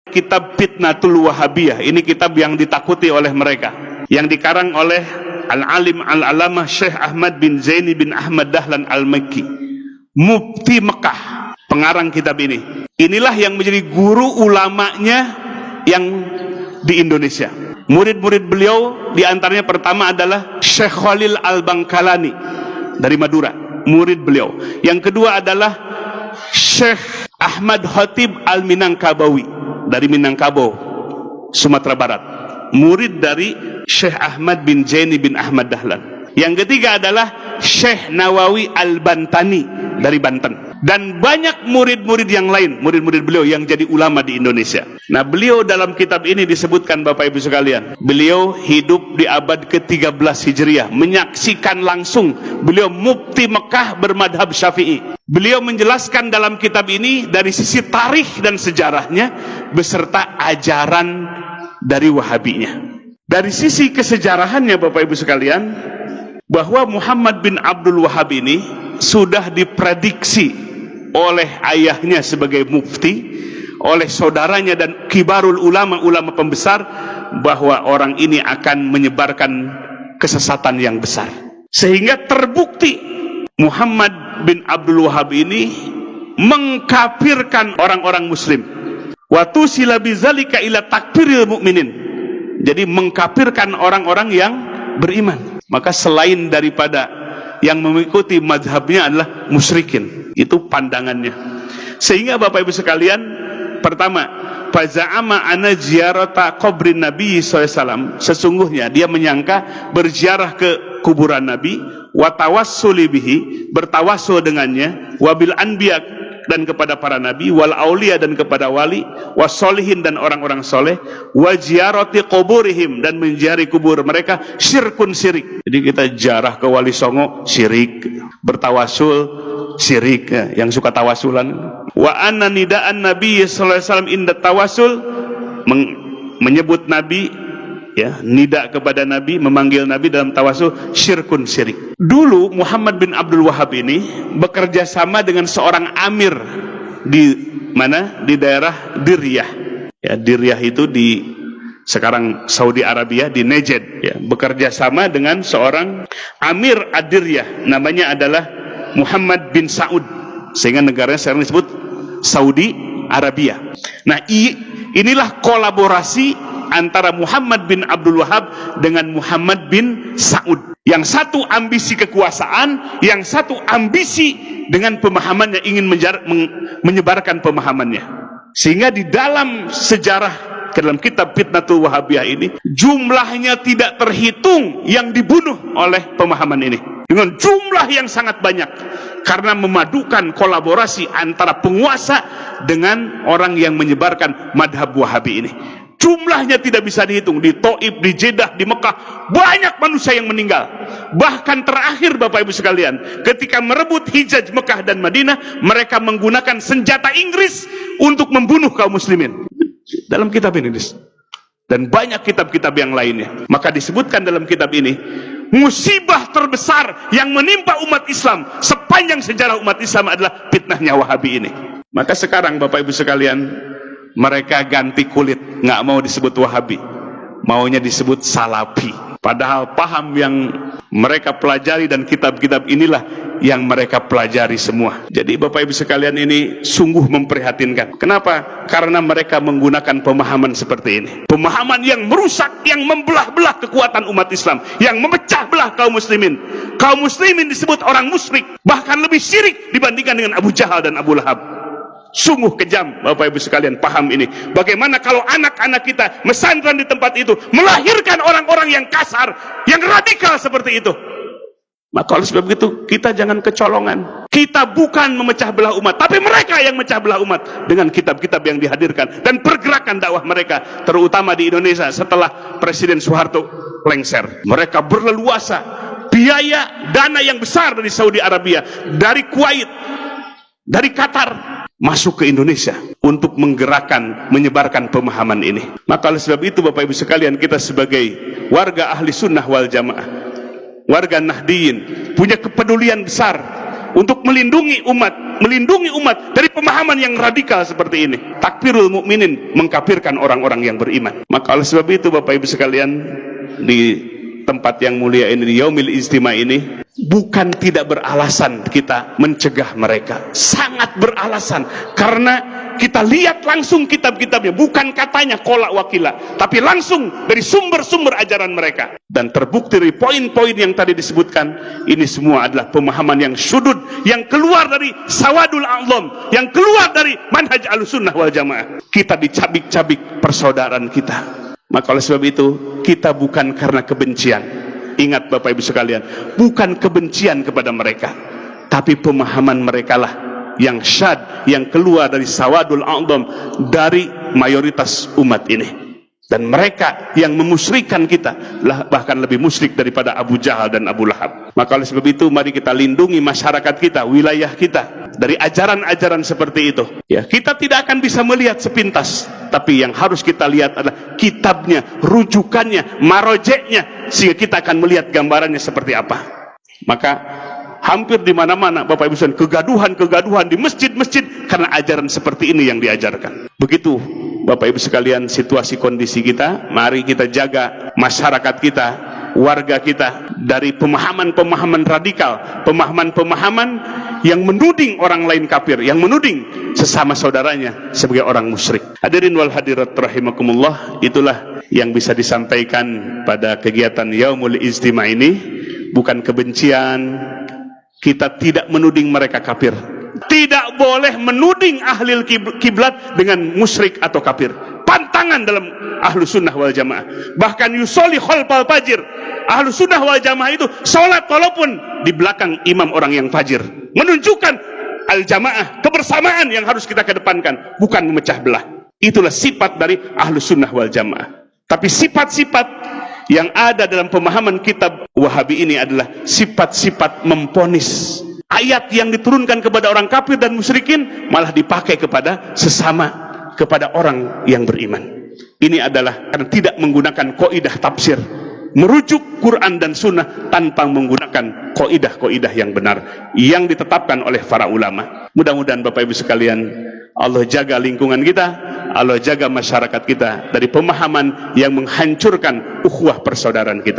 kitab Fitnatul Wahabiyah. Ini kitab yang ditakuti oleh mereka, yang dikarang oleh Al-Alim Al-Alamah Syekh Ahmad bin Zaini bin Ahmad Dahlan Al-Makki, Mufti Mekah, pengarang kitab ini. Inilah yang menjadi guru ulamanya yang di Indonesia. Murid-murid beliau diantaranya pertama adalah Syekh Khalil Al-Bangkalani dari Madura, murid beliau. Yang kedua adalah Syekh Ahmad Khatib Al-Minangkabawi dari Minangkabau, Sumatera Barat, murid dari Syekh Ahmad bin Zaini bin Ahmad Dahlan. Yang ketiga adalah Syekh Nawawi Al-Bantani dari Banten. Dan banyak murid-murid yang lain, murid-murid beliau yang jadi ulama di Indonesia. Nah, beliau dalam kitab ini disebutkan, Bapak Ibu sekalian, beliau hidup di abad ke-13 Hijriah, menyaksikan langsung. Beliau mufti Mekah bermadhab Syafi'i. Beliau menjelaskan dalam kitab ini dari sisi tarikh dan sejarahnya beserta ajaran dari Wahabinya. Dari sisi kesejarahannya, Bapak Ibu sekalian, bahwa Muhammad bin Abdul Wahab ini sudah diprediksi oleh ayahnya sebagai mufti, oleh saudaranya dan kibarul ulama pembesar, bahwa orang ini akan menyebarkan kesesatan yang besar. Sehingga terbukti Muhammad bin Abdul Wahab ini mengkafirkan orang-orang muslim. Wa tusila bizalika ila takfiril mukminin. Jadi mengkafirkan orang-orang yang beriman. Maka selain daripada yang mengikuti mazhabnya adalah musyrikin. Itu pandangannya. Sehingga Bapak Ibu sekalian, pertama, faza'ama ana ziyarata qabrin Nabi SAW, sesungguhnya dia menyangka berziarah ke kuburan Nabi, wa tawassuli bihi, bertawassul dengannya, wabil anbiya, dan kepada para nabi, wal aulia, dan kepada wali, wasolihin, dan orang-orang soleh, wa ziyarati quburihim, dan menziarahi kubur mereka, syirkun syirik. Jadi kita ziarah ke Wali Songo syirik, bertawasul syirik, ya, yang suka tawasulan. Wa anna nida'an Nabi sallallahu alaihi wasallam inda tawasul, menyebut Nabi, ya, nida kepada Nabi, memanggil Nabi dalam tawasul, syirkun syirik. Dulu Muhammad bin Abdul Wahab ini bekerja sama dengan seorang amir di mana? Di daerah Diryah. Ya, Diryah itu di sekarang Saudi Arabia, di Najd, ya. Bekerja sama dengan seorang amir Ad-Diryah, namanya adalah Muhammad bin Saud, sehingga negaranya sekarang disebut Saudi Arabia. Nah, inilah kolaborasi antara Muhammad bin Abdul Wahab dengan Muhammad bin Saud. Yang satu ambisi kekuasaan, yang satu ambisi dengan pemahamannya, ingin menyebarkan pemahamannya. Sehingga di dalam sejarah, ke dalam kitab Fitnatul Wahabiyah ini, jumlahnya tidak terhitung yang dibunuh oleh pemahaman ini, dengan jumlah yang sangat banyak, karena memadukan kolaborasi antara penguasa dengan orang yang menyebarkan madhab Wahabi ini. Jumlahnya tidak bisa dihitung. Di Taif, di Jeddah, di Mekah, banyak manusia yang meninggal. Bahkan terakhir, Bapak Ibu sekalian, ketika merebut Hijaz Mekah dan Madinah, mereka menggunakan senjata Inggris untuk membunuh kaum muslimin. Dalam kitab ini, dan banyak kitab-kitab yang lainnya. Maka disebutkan dalam kitab ini, musibah terbesar yang menimpa umat Islam sepanjang sejarah umat Islam adalah fitnahnya Wahabi ini. Maka sekarang, Bapak Ibu sekalian, mereka ganti kulit, nggak mau disebut Wahabi, maunya disebut Salafi. Padahal paham yang mereka pelajari dan kitab-kitab inilah yang mereka pelajari semua. Jadi Bapak Ibu sekalian, ini sungguh memprihatinkan. Kenapa? Karena mereka menggunakan pemahaman seperti ini, pemahaman yang merusak, yang membelah-belah kekuatan umat Islam, yang memecah belah kaum muslimin. Kaum muslimin disebut orang musyrik, bahkan lebih syirik dibandingkan dengan Abu Jahal dan Abu Lahab. Sungguh kejam, Bapak Ibu sekalian, paham ini. Bagaimana kalau anak-anak kita mesantren di tempat itu melahirkan orang-orang yang kasar, yang radikal seperti itu? Maka oleh sebab itu, kita jangan kecolongan. Kita bukan memecah belah umat, tapi mereka yang memecah belah umat dengan kitab-kitab yang dihadirkan dan pergerakan dakwah mereka, terutama di Indonesia setelah Presiden Soeharto lengser. Mereka berleluasa, biaya dana yang besar dari Saudi Arabia, dari Kuwait, dari Qatar, masuk ke Indonesia untuk menggerakkan, menyebarkan pemahaman ini. Maka oleh sebab itu, Bapak Ibu sekalian, kita sebagai warga ahli sunnah wal jamaah, warga Nahdiyin, punya kepedulian besar untuk melindungi umat dari pemahaman yang radikal seperti ini. Takfirul mukminin, mengkafirkan orang-orang yang beriman. Maka oleh sebab itu Bapak Ibu sekalian, di tempat yang mulia ini, di Yaumil Ijtima ini, bukan tidak beralasan kita mencegah mereka, sangat beralasan, karena kita lihat langsung kitab-kitabnya, bukan katanya kolak wakila, tapi langsung dari sumber-sumber ajaran mereka. Dan terbukti dari poin-poin yang tadi disebutkan, ini semua adalah pemahaman yang syudud, yang keluar dari sawadul a'zam, yang keluar dari manhaj Ahlussunnah wal Jamaah. Kita dicabik-cabik persaudaraan kita. Maka oleh sebab itu, kita bukan karena kebencian. Ingat Bapak Ibu sekalian, bukan kebencian kepada mereka, tapi pemahaman mereka lah yang syad, yang keluar dari sawadul a'zam, dari mayoritas umat ini. Dan mereka yang memusyrikan kita lah, bahkan lebih musyrik daripada Abu Jahal dan Abu Lahab. Maka oleh sebab itu, mari kita lindungi masyarakat kita, wilayah kita, dari ajaran-ajaran seperti itu. Ya, kita tidak akan bisa melihat sepintas, tapi yang harus kita lihat adalah kitabnya, rujukannya, marojeknya, sehingga kita akan melihat gambarannya seperti apa. Maka hampir di mana-mana Bapak Ibu sekalian, kegaduhan di masjid-masjid karena ajaran seperti ini yang diajarkan. Begitu Bapak Ibu sekalian situasi kondisi kita. Mari kita jaga masyarakat kita, warga kita dari pemahaman-pemahaman radikal, pemahaman-pemahaman yang menuding orang lain kafir, yang menuding sesama saudaranya sebagai orang musyrik. Hadirin wal hadirat rahimakumullah, itulah yang bisa disampaikan pada kegiatan Yaumul Ijtima ini. Bukan kebencian, kita tidak menuding mereka kafir. Tidak boleh menuding ahli kiblat dengan musyrik atau kafir. Pantangan dalam Ahlussunnah wal Jamaah. Bahkan yusolli khalfal fajir. Ahlussunnah wal Jamaah itu sholat walaupun di belakang imam orang yang fajir. Menunjukkan al-jamaah, kebersamaan yang harus kita kedepankan, bukan memecah belah. Itulah sifat dari Ahlussunnah wal Jamaah. Tapi sifat-sifat yang ada dalam pemahaman kitab Wahabi ini adalah sifat-sifat memponis. Ayat yang diturunkan kepada orang kafir dan musyrikin malah dipakai kepada sesama, kepada orang yang beriman. Ini adalah karena tidak menggunakan kaidah tafsir, merujuk Quran dan Sunnah tanpa menggunakan kaidah-kaidah yang benar yang ditetapkan oleh para ulama. Mudah-mudahan Bapak Ibu sekalian, Allah jaga lingkungan kita, Allah jaga masyarakat kita dari pemahaman yang menghancurkan ukhuwah persaudaraan kita.